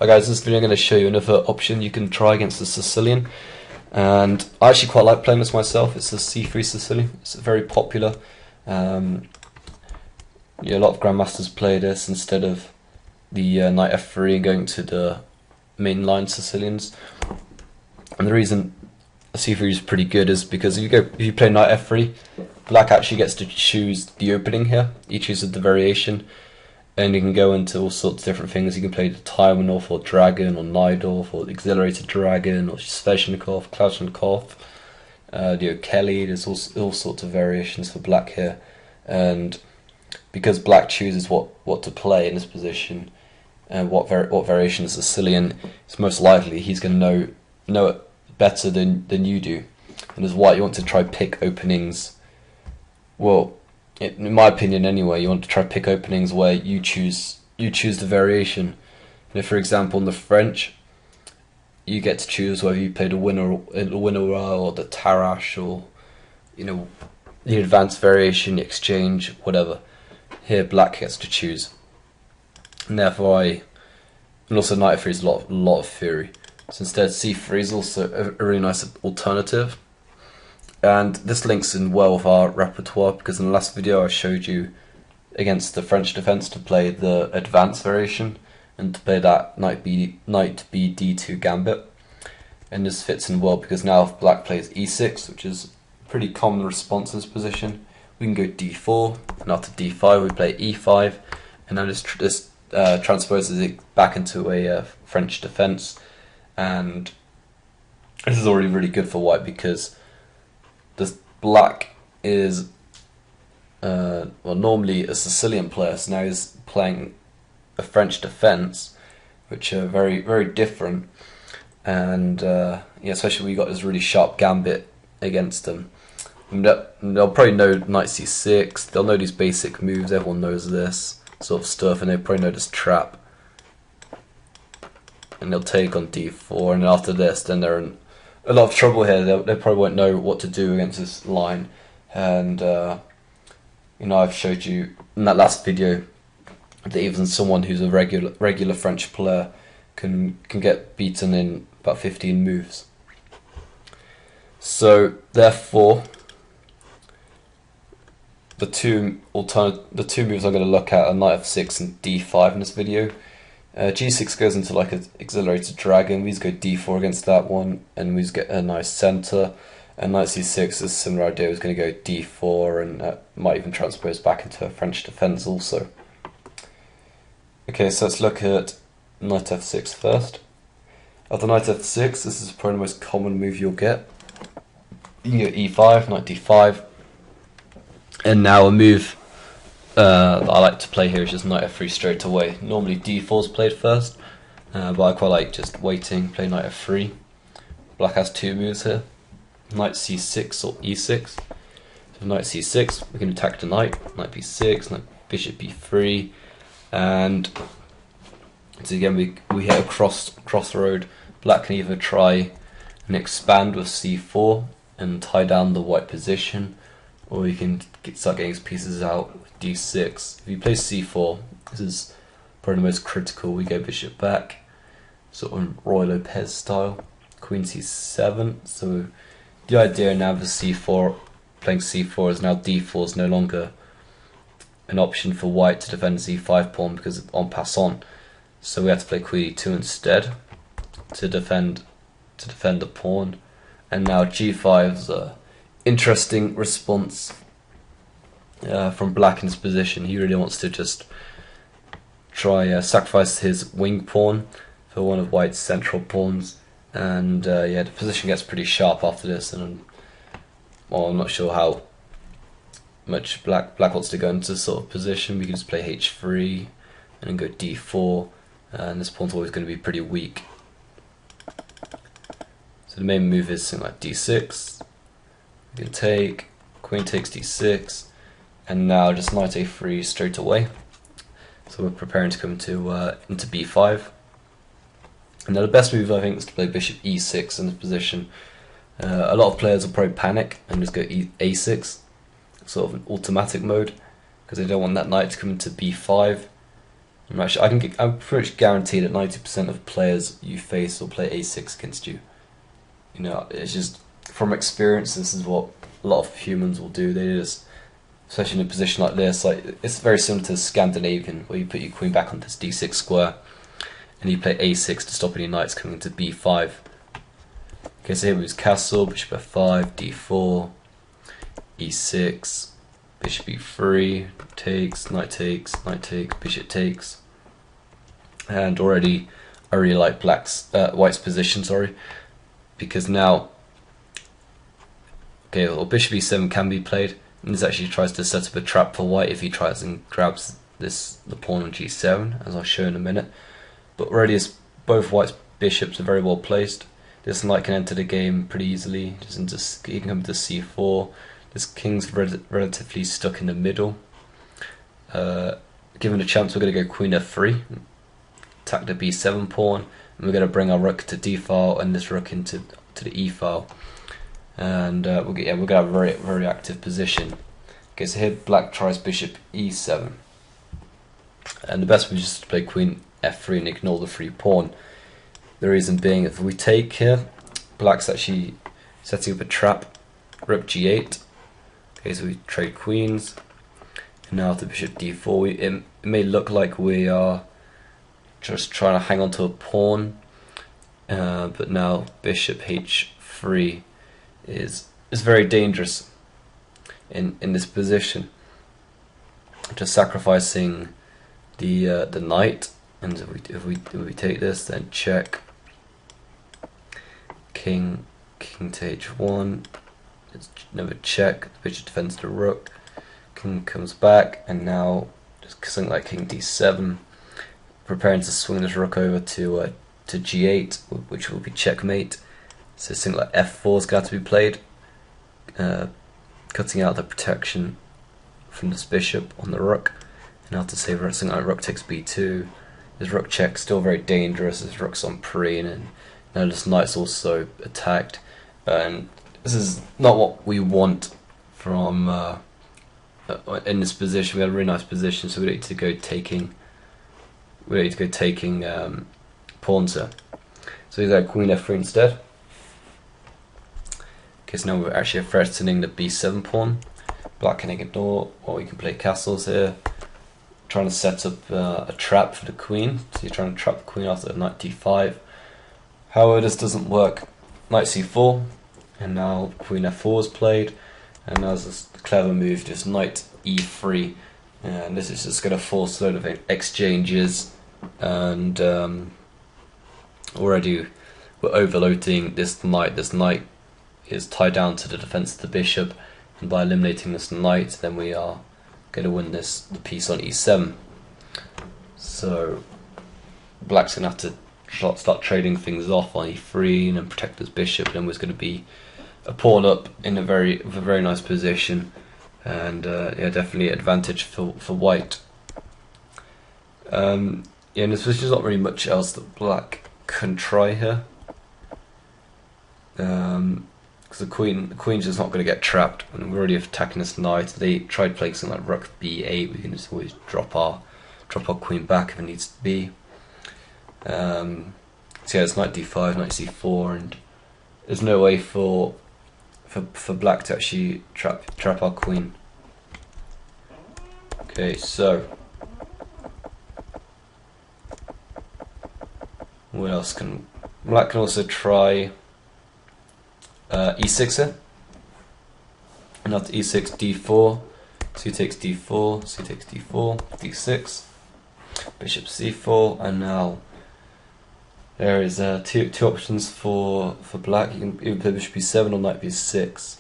Hi guys, in this video I'm going to show you another option you can try against the Sicilian, and I actually quite like playing this myself. It's the c3 Sicilian. It's very popular. A lot of grandmasters play this instead of the knight f3 and going to the mainline Sicilians. And the reason c3 is pretty good is because if you play knight f3, black actually gets to choose the opening here. He chooses the variation. And you can go into all sorts of different things. You can play the Taiwanov or Dragon or Najdorf or the Accelerated Dragon or Sveshnikov, Kalashnikov, the O'Kelly. There's all sorts of variations for black here. And because black chooses what to play in this position and what variation is Sicilian, it's most likely he's going to know it better than you do. And as white, you want to try pick openings. Well, in my opinion anyway, you want to try to pick openings where you choose the variation. And if, for example, in the French, you get to choose whether you play the winner or the Tarash or the advanced variation, the exchange, whatever. Here, black gets to choose, and therefore and also knight f3 is a lot of fury. So instead, c3 is also a really nice alternative. And this links in well with our repertoire, because in the last video I showed you against the French defense to play the advanced variation and to play that knight b d2 gambit. And this fits in well because now if black plays e6, which is a pretty common response in this position, we can go d4, and after d5 we play e5, and now this transposes it back into a French defense. And this is already really good for white because this black is normally a Sicilian player, so now he's playing a French defense, which are very, very different. And especially when you got this really sharp gambit against them. And they'll probably know knight c6. They'll know these basic moves. Everyone knows this sort of stuff, and they probably know this trap. And they'll take on d4, and after this, then they're in a lot of trouble here. They probably won't know what to do against this line. And I've showed you in that last video that even someone who's a regular French player can get beaten in about 15 moves. So therefore, the two moves I'm going to look at are knight f6 and d5 in this video. G6 goes into like an accelerated dragon. We just go d4 against that one, and we just get a nice center. And knight c6 is a similar idea. It's going to go d4, and might even transpose back into a French defense also. Okay, so let's look at knight f6 first. After knight f6, this is probably the most common move you'll get. You can go e5, knight d5, and now a move that I like to play here is just knight f3 straight away. Normally d4 is played first, but I quite like just waiting, play knight f3. Black has two moves here, knight c6 or e6. So knight c6, we can attack the knight b6, knight bishop b3, and so again we hit a crossroad. Black can either try and expand with c4 and tie down the white position, or you can start getting his pieces out with d6. If you play c4, this is probably the most critical. We go bishop back, sort of Roy Lopez style. Queen c7. So the idea now of c4, playing c4, is now d4 is no longer an option for white to defend c5 pawn because it's en passant. So we have to play queen e2 instead to defend the pawn. And now g5 is a interesting response from black in his position. He really wants to just try sacrifice his wing pawn for one of white's central pawns, and the position gets pretty sharp after this. And I'm not sure how much black wants to go into this sort of position. We can just play h3 and then go d4, and this pawn's always going to be pretty weak. So the main move is something like d6. We can take, queen takes d6, and now just knight a3 straight away. So we're preparing to come into b5. And now the best move I think is to play bishop e6 in this position. A lot of players will probably panic and just go a6, sort of an automatic mode, because they don't want that knight to come into b5. I'm pretty much guaranteed that 90% of players you face will play a6 against you. You know, it's just from experience. This is what a lot of humans will do. They just, especially in a position like this, like it's very similar to Scandinavian, where you put your queen back on this d6 square, and you play a6 to stop any knights coming to b5. Okay, so here we use castle, bishop f5, d4, e6, bishop e3, takes, knight takes, bishop takes, and already I really like white's position. Sorry, because now, okay, well, bishop e7 can be played, and this actually tries to set up a trap for white if he tries and grabs the pawn on g7, as I'll show in a minute. But already, as both white's bishops are very well placed, this knight can enter the game pretty easily. He can come to c4. This king's relatively stuck in the middle. Given a chance, we're going to go queen f3, attack the b7 pawn, and we're going to bring our rook to d file and this rook into the e file, and we're going to have a very active position. Okay, so here black tries bishop e7, and the best way is just to play queen f3 and ignore the free pawn. The reason being, if we take here, black's actually setting up a trap, rook g8. Okay, so we trade queens, and now to bishop d4. It may look like we are just trying to hang on to a pawn, but now bishop h3 is very dangerous in this position. Just sacrificing the knight, and if we take this, then check. King to h1. It's never check. The bishop defends the rook. King comes back, and now just something like king d7, preparing to swing this rook over to g8, which will be checkmate. So something like f4 is going to have to be played, cutting out the protection from this bishop on the rook. And now to say something like rook takes b2. This rook check still very dangerous. This rook's on preen, and now this knight's also attacked. And this is not what we want from in this position. We had a really nice position, so we don't need to go taking. We don't need to go taking pawns here. So we go queen f3 instead. Okay, so now we're actually threatening the b7 pawn. Black can ignore, or we can play castles here, trying to set up a trap for the queen. So you're trying to trap the queen after knight d5. However, this doesn't work. Knight c4, and now queen f4 is played, and now there's a clever move, just knight e3, and this is just going to force a load of exchanges, and already we're overloading this knight. This knight is tied down to the defense of the bishop, and by eliminating this knight, then we are going to win the piece on e7. So black's going to have to start trading things off on e3 and then protect his bishop, and then there's going to be a pawn up in a very nice position, and yeah, definitely advantage for white. Yeah, and there's just not really much else that black can try here, because the queen's just not going to get trapped, and we're already attacking this knight. They tried playing something like rook b8. We can just always drop our queen back if it needs to be. So yeah, it's knight d5, knight c4, and there's no way for black to actually trap our queen. Okay, so what else can black can also try e6 here, and after e6 d4, c takes d4, c takes d4, d6, bishop c4, and now there is two options for black. You can either play bishop e7 or knight b6.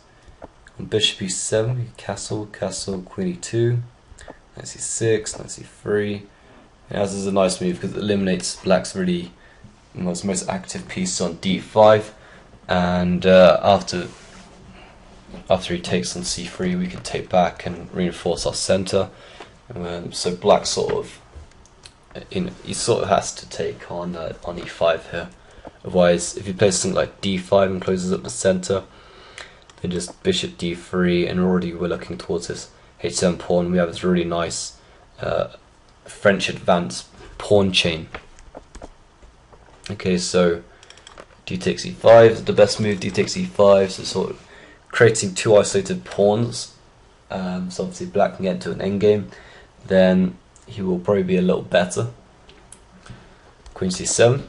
On bishop e7, you castle, queen e2, knight c6, knight c3. And this is a nice move because it eliminates black's really most active piece on d5. And after he takes on c3, we can take back and reinforce our center. So black he sort of has to take on e5 here. Otherwise, if he plays something like d5 and closes up the center, then just bishop d3, and already we're looking towards this h7 pawn. We have this really nice French advance pawn chain. Okay, so d takes e5 is the best move. D takes e5, so sort of creating two isolated pawns. So obviously black can get into an endgame. Then he will probably be a little better. Queen c7,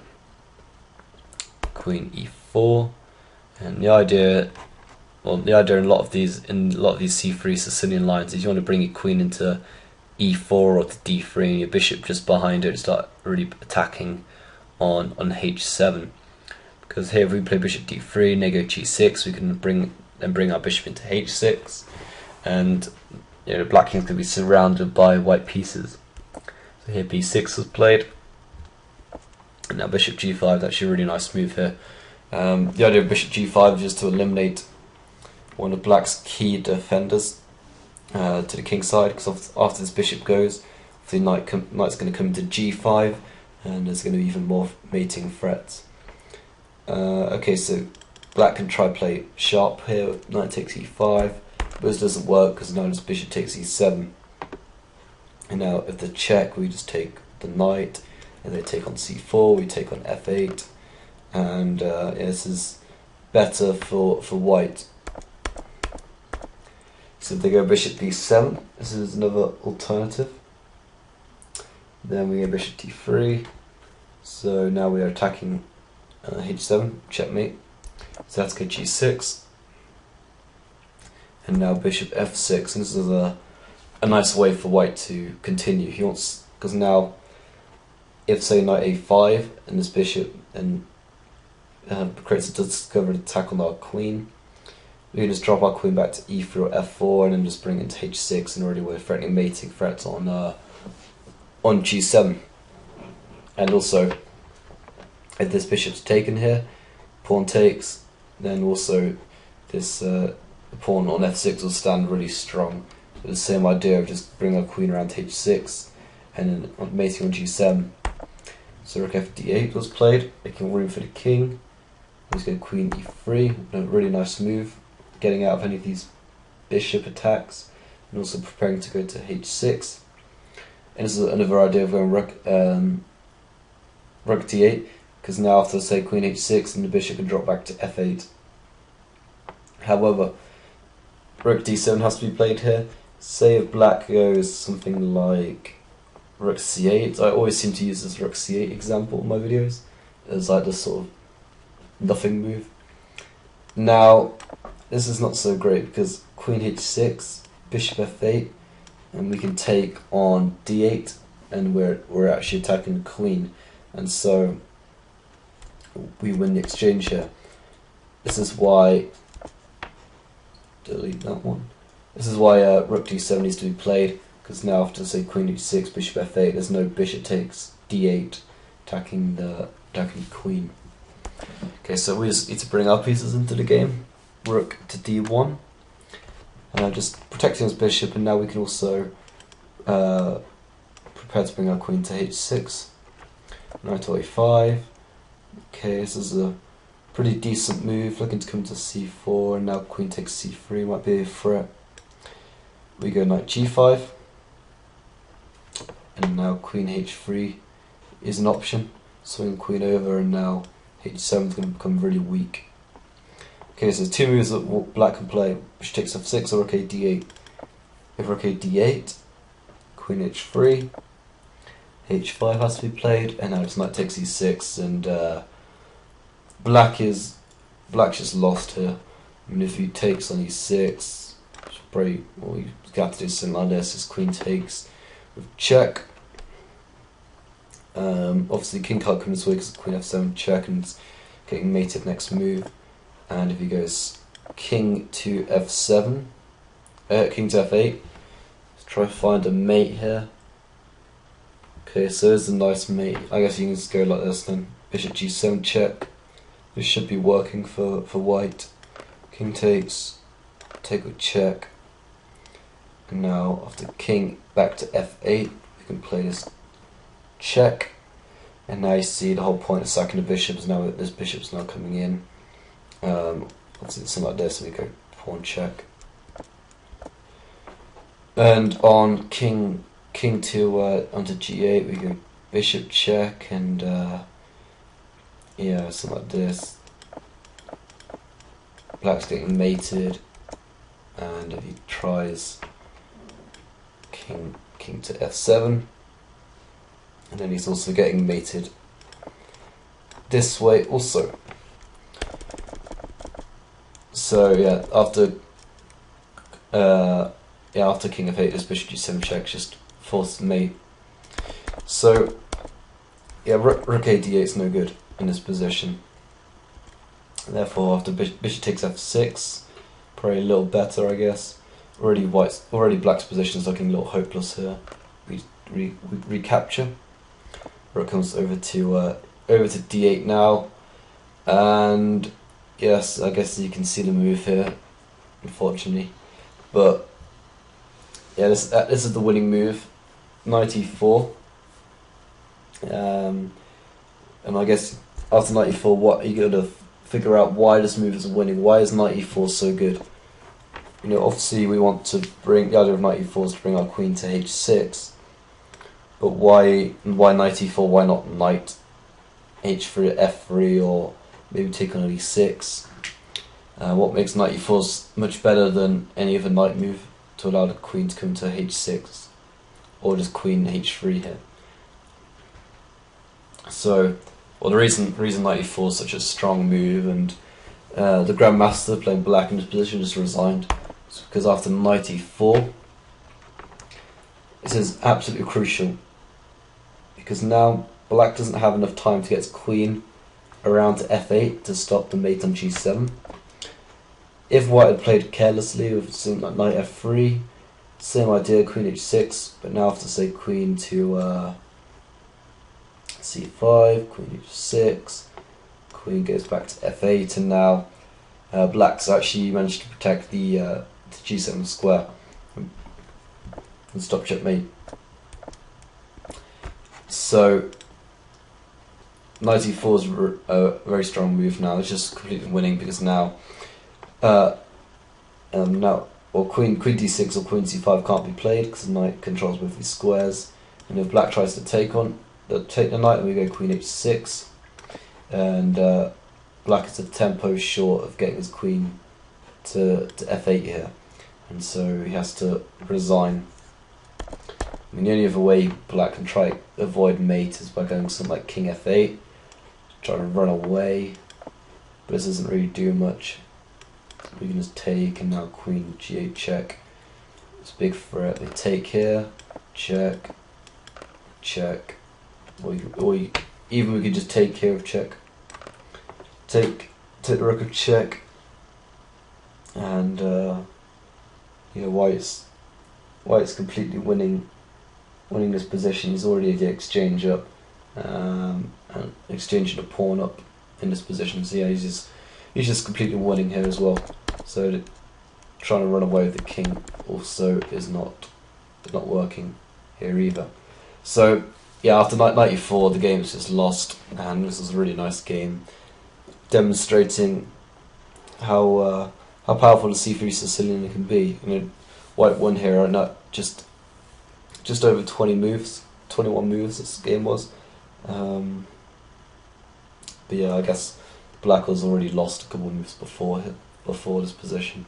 Queen e4, and the idea in a lot of these c3 Sicilian lines is you want to bring your queen into e4 or to d3 and your bishop just behind it and start really attacking on h7. Because here if we play bishop d3 and they go g6, we can bring our bishop into h6, and you know, black king's going to be surrounded by white pieces. So here b6 was played, and now bishop g5. That's actually a really nice move here. The idea of bishop g5 is just to eliminate one of black's key defenders to the king side, because after this bishop goes, the knight's going to come into g5, and there's going to be even more mating threats. Okay, so black can try play sharp here. Knight takes e5, but this doesn't work because now this bishop takes e7. And now if the check, we just take the knight, and they take on c4, we take on f8, and yeah, this is better for white. So if they go bishop b7, this is another alternative. Then we go bishop d3, so now we are attacking h7, checkmate. So that's go g6, and now bishop f6, and this is a nice way for white to continue. He wants, because now if say knight a5 and this bishop and creates a discovered attack on our queen, we can just drop our queen back to e3 or f4 and then just bring it into h6, and already we're threatening mating threats on g7. And also, if this bishop's taken here, pawn takes, then also this pawn on f6 will stand really strong. So the same idea of just bring our queen around to h6 and then mating on g7. So rook f8 was played, making room for the king. He's going queen e3, a really nice move, getting out of any of these bishop attacks, and also preparing to go to h6. And this is another idea of going rook d8, because now after say queen h6, and the bishop can drop back to f8. However, rook d7 has to be played here. Say if black goes something like rook c8, I always seem to use this rook c8 example in my videos as like this sort of nothing move. Now this is not so great because queen h6, bishop f8, and we can take on d8, and we're actually attacking the queen, and so we win the exchange here. This is why, delete that one. This is why rook d7 needs to be played, because now after say queen h6, bishop f8, there's no bishop takes d8 attacking the queen. Okay, so we just need to bring our pieces into the game. Rook to d1, just protecting his bishop, and now we can also prepare to bring our queen to h6. Knight to a5. Okay, this is a pretty decent move, looking to come to c4, and now queen takes c3 might be a threat. We go knight g5, and now queen h3 is an option. Swing queen over, and now h7 is going to become really weak. Okay, so two moves that black can play: bishop takes f6 or rook a d8. If rook a d8, queen h3, h5 has to be played, and now it's knight takes e6, and black just lost here. I mean, if he takes on e6, probably you have to do something like this. His queen takes with check. Obviously, king can't come this way because queen f7 check, and it's getting mated next move. And if he goes king to f7, king to f8, let's try to find a mate here. Okay, so there's a nice mate. I guess you can just go like this then. Bishop g7 check. This should be working for white. King takes, take with check. And now after king back to f8, we can play this check. And now you see the whole point of sacking the bishop is now that this bishop's now coming in. Obviously something like this, and we go pawn check. And on king to onto g8, we go bishop check, and yeah, something like this. Black's getting mated, and if he tries king to f7, and then he's also getting mated this way also. So yeah, after king f8, this bishop g7 check just forced mate. So yeah, rook a d8 is no good in this position. Therefore, after bishop takes f6, probably a little better, I guess. Already black's position is looking a little hopeless here. We recapture. Rook comes over to d8 now, and yes, I guess you can see the move here, unfortunately. But yeah, this is the winning move, knight e4. And I guess after knight e4, what you got to figure out why this move is winning. Why is knight e4 so good? You know, obviously we want to bring the idea of knight e4 is to bring our queen to h6. But why knight e4? Why not knight h3, f3, or maybe take on e6? What makes knight e4 much better than any other knight move to allow the queen to come to h6, or just queen h3 here? So, well, the reason knight e4 is such a strong move, and the Grandmaster playing black in this position just resigned, it's because after knight e4, this is absolutely crucial, because now black doesn't have enough time to get its queen around to f8 to stop the mate on g7. If white had played carelessly with something like knight f3, same idea, queen h6, but now after say queen to c5, queen h6, queen goes back to f8, and now black's actually managed to protect the g7 square and stop checkmate. So knight e4 is a very strong move now. It's just completely winning because now queen d6 or queen c5 can't be played because the knight controls both these squares, and if black tries to take the knight, and we go queen h6, and black is a tempo short of getting his queen to f8 here, and so he has to resign. I mean, the only other way black can try avoid mate is by going something like king f8, try to run away, but this doesn't really do much. We can just take, and now queen g8 check. It's a big threat. They take here, check, check, or even we could just take here with check. Take the rook of check, and yeah, white's completely winning this position. He's already the exchange up, and exchanging a pawn up in this position. So yeah, he's just completely winning here as well. So trying to run away with the king also is not working here either. So yeah, after knight e4, the game's just lost, and this was a really nice game, demonstrating how powerful the c3 Sicilian can be. You know, white won here, and just over 21 moves this game was. But yeah, I guess black was already lost a couple of moves before this position.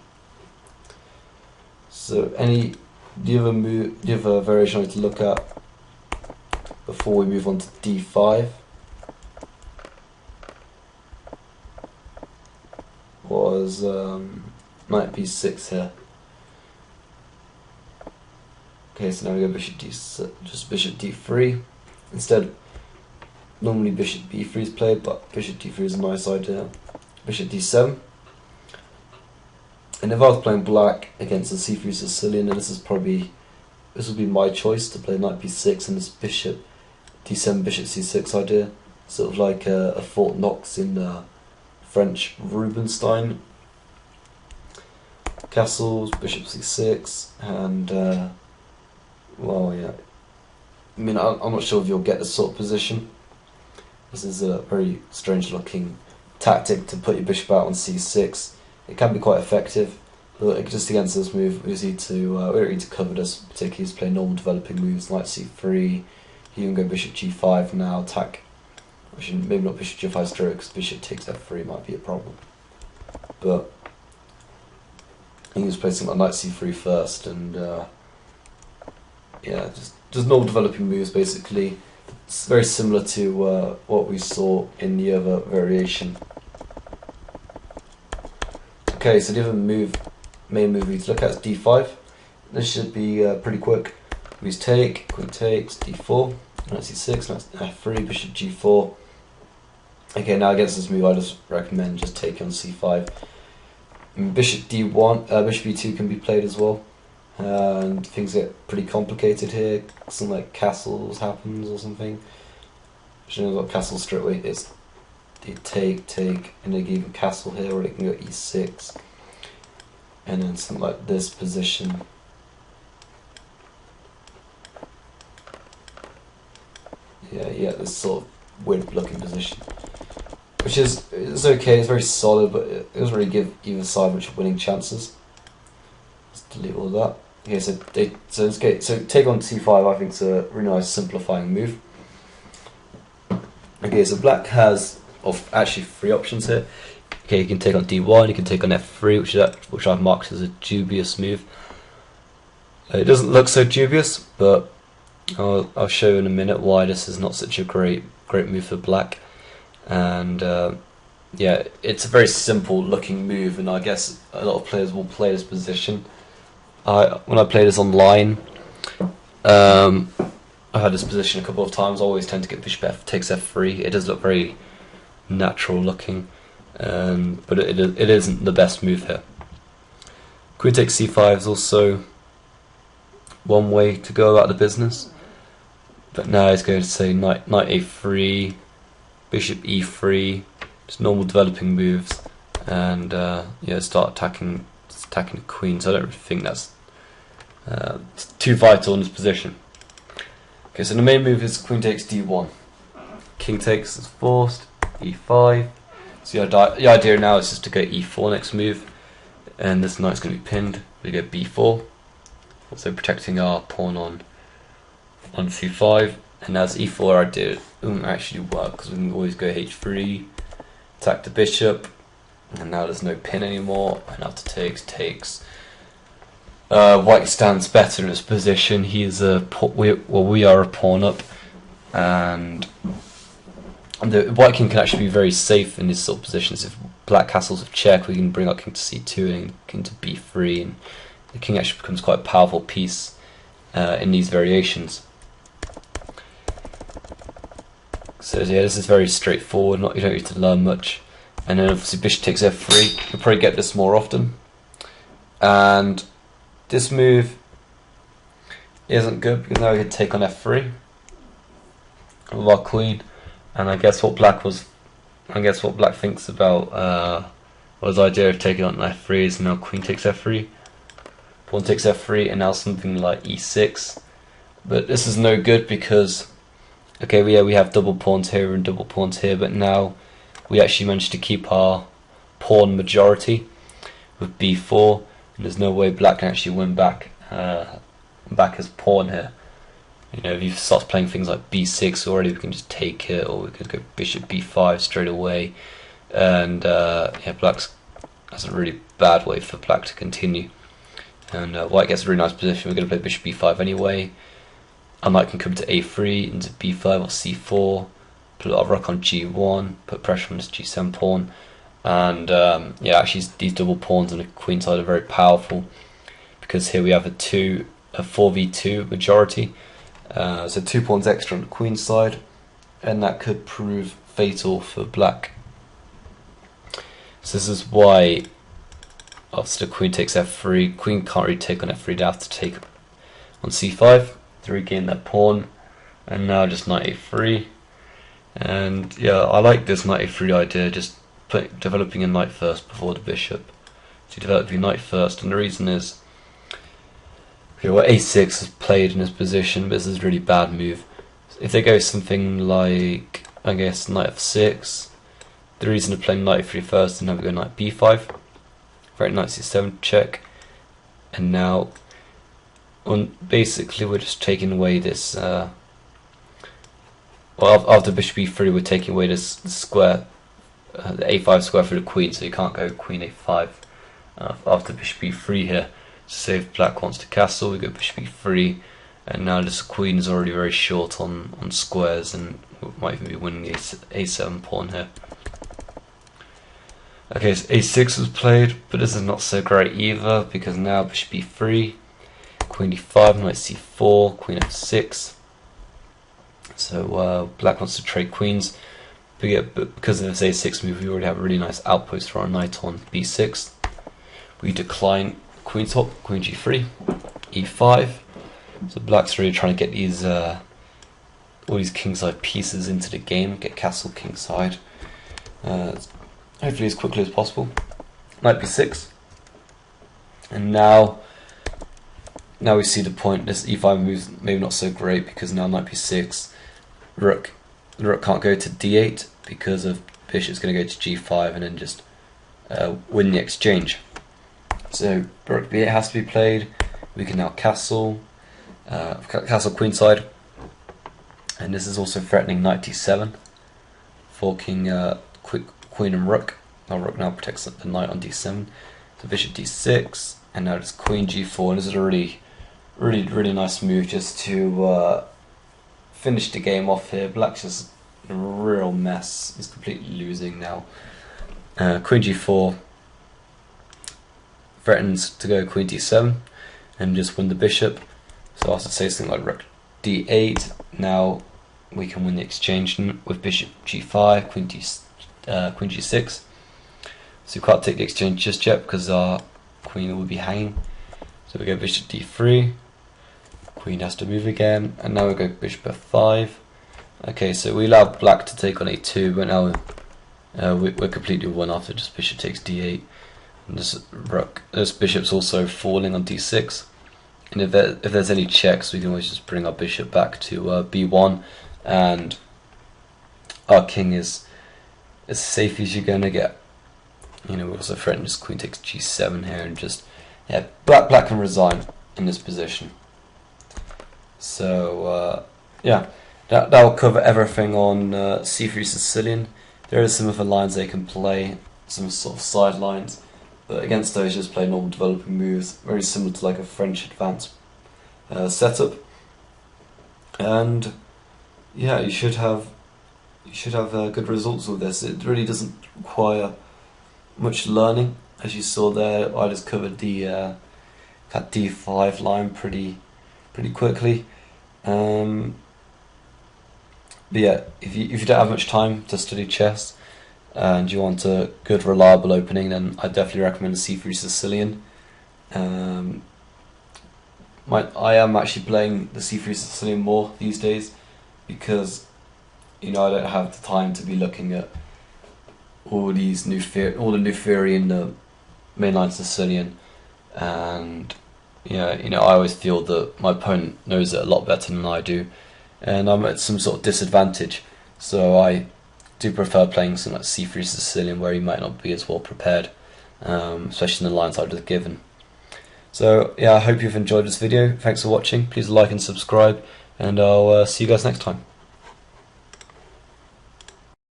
So do you have a variation I need to look at before we move on to d5? Was knight b6 here. Okay, so now we go bishop d3 instead. Normally bishop b3 is played, but bishop d3 is a nice idea. Bishop d7. And if I was playing black against the c3 Sicilian, then this would be my choice to play knight b6 and this bishop d7, bishop c6 idea, sort of like a Fort Knox in French Rubinstein. Castles, bishop c6, and well, yeah. I mean, I'm not sure if you'll get this sort of position. This is a very strange looking tactic to put your bishop out on c6. It can be quite effective, but just against this move, we don't need to cover this, particularly to play normal developing moves like c3, You can go bishop g5 now, attack. Maybe not bishop g5 straight, because bishop takes f3 might be a problem. But I think he's play something like knight c3 first, and yeah, just normal developing moves basically. It's very similar to what we saw in the other variation. Okay, so the other main move we need to look at is d5. This should be pretty quick. Moves take, queen takes, d4, knight c6, knight f3, bishop g4. Okay, now against this move I just recommend just taking on c5. Bishop d1, bishop e2 can be played as well. And things get pretty complicated here. Something like castles happens or something. You know what castle straight away is. They take, and they give you castle here, or they can go e6, and then something like this position. Yeah, this sort of weird looking position, which is okay. It's very solid, but it doesn't really give either side much winning chances. Let's delete all of that. Okay, so take on c5. I think it's a really nice simplifying move. Okay, so black has actually 3 options here. Okay, you can take on d1, you can take on f3, which I've marked as a dubious move. It doesn't look so dubious, but I'll show you in a minute why this is not such a great move for black. And yeah, it's a very simple looking move, and I guess a lot of players will play this position. When I play this online, I've had this position a couple of times. I always tend to get bishop f takes f3. It does look very natural looking, but it isn't the best move here. Queen takes c5 is also one way to go about the business, but now he's going to say knight a3, bishop e3, just normal developing moves, and yeah, start attacking the queen. So I don't really think that's too vital in this position. Okay, so the main move is queen takes d1. King takes is forced, e5. So the idea now is just to go e4 next move, and this knight's going to be pinned. We go b4, also protecting our pawn on c5. And as e4 idea doesn't actually work, because we can always go h3, attack the bishop, and now there's no pin anymore. And after takes. White stands better in this position. He is we are a pawn up, and the white king can actually be very safe in these sort of positions. If black castles have check, we can bring our king to c2 and king to b3, and the king actually becomes quite a powerful piece in these variations. So yeah, this is very straightforward. You don't need to learn much. And then obviously bishop takes f3. You'll probably get this more often. And this move isn't good because now we can take on f3 with our queen, and I guess what black thinks about was the idea of taking on f3 is now queen takes f3, pawn takes f3, and now something like e6. But this is no good because okay, we have double pawns here and double pawns here, but now we actually managed to keep our pawn majority with b4. And there's no way black can actually win back as pawn here. You know, if you start playing things like b6 already, we can just take it, or we could go bishop b5 straight away. And yeah, that's a really bad way for black to continue. And white gets a really nice position. We're going to play bishop b5 anyway. And knight can come to a3 into b5 or c4. Put a lot of rook on g1. Put pressure on this g7 pawn. And yeah, actually these double pawns on the queen side are very powerful, because here we have a 4v2 majority, so 2 pawns extra on the queen side, and that could prove fatal for black. So this is why after the queen takes f3, queen can't really take on f3, they have to take on c5 to regain that pawn, and now just knight a3. And yeah, I like this knight a3 idea, just developing a knight first before the bishop. So you develop your knight first, and the reason is, okay, well, a6 is played in this position, but this is a really bad move. If they go something like, I guess, knight f6, the reason of playing knight f3 first, and now we go knight b5, right, knight c7 check, and now basically we're just taking away this well, after bishop e3 we're taking away this square, the a5 square for the queen, so you can't go queen a5 after bishop e3 here. So if black wants to castle, we go bishop e3, and now this queen is already very short on squares, and we might even be winning the a7 pawn here. Okay, so a6 was played, but this is not so great either, because now bishop e3, queen d5, knight c4, queen f6. So black wants to trade queens, but yeah, because of this a6 move, we already have a really nice outpost for our knight on b6. We decline queen swap, queen g3, e5. So black's really trying to get these all these kingside pieces into the game, get castle kingside. Hopefully as quickly as possible. Knight b6, and now we see the point. This e5 move's maybe not so great, because now knight b6, the rook can't go to d8 because of bishop's going to go to g5 and then just win the exchange. So rook b8 has to be played. We can now castle queenside, and this is also threatening knight d7, forking queen and rook. Our rook now protects the knight on d7. So bishop d6, and now it's queen g4. And this is a really nice move just to finish the game off here. Black's just in a real mess. He's completely losing now. Queen g4 threatens to go queen d7 and just win the bishop. So I have to say something like rook d8. Now we can win the exchange with bishop g5, queen g6. So we can't take the exchange just yet because our queen will be hanging. So we go bishop d3, queen has to move again, and now we go bishop f5. Okay, so we allow black to take on a2, but now we're completely won after just bishop takes d8. And this bishop's also falling on d6. And if there's any checks, we can always just bring our bishop back to b1, and our king is as safe as you're gonna get. You know, we also threaten this queen takes g7 here, and just black can resign in this position. So yeah, that will cover everything on c3 Sicilian. There is some other lines they can play, some sort of side lines, but against those just play normal developing moves, very similar to like a French advanced setup. And yeah, you should have good results with this. It really doesn't require much learning, as you saw there. I just covered the that d5 line pretty quickly. But yeah, if you don't have much time to study chess and you want a good reliable opening, then I definitely recommend c3 Sicilian. I am actually playing the c3 Sicilian more these days, because I don't have the time to be looking at all the new theory in the mainline Sicilian, and I always feel that my opponent knows it a lot better than I do, and I'm at some sort of disadvantage. So I do prefer playing something like c3 Sicilian, where he might not be as well prepared, especially in the lines I've just given. So yeah, I hope you've enjoyed this video. Thanks for watching. Please like and subscribe, and I'll see you guys next time.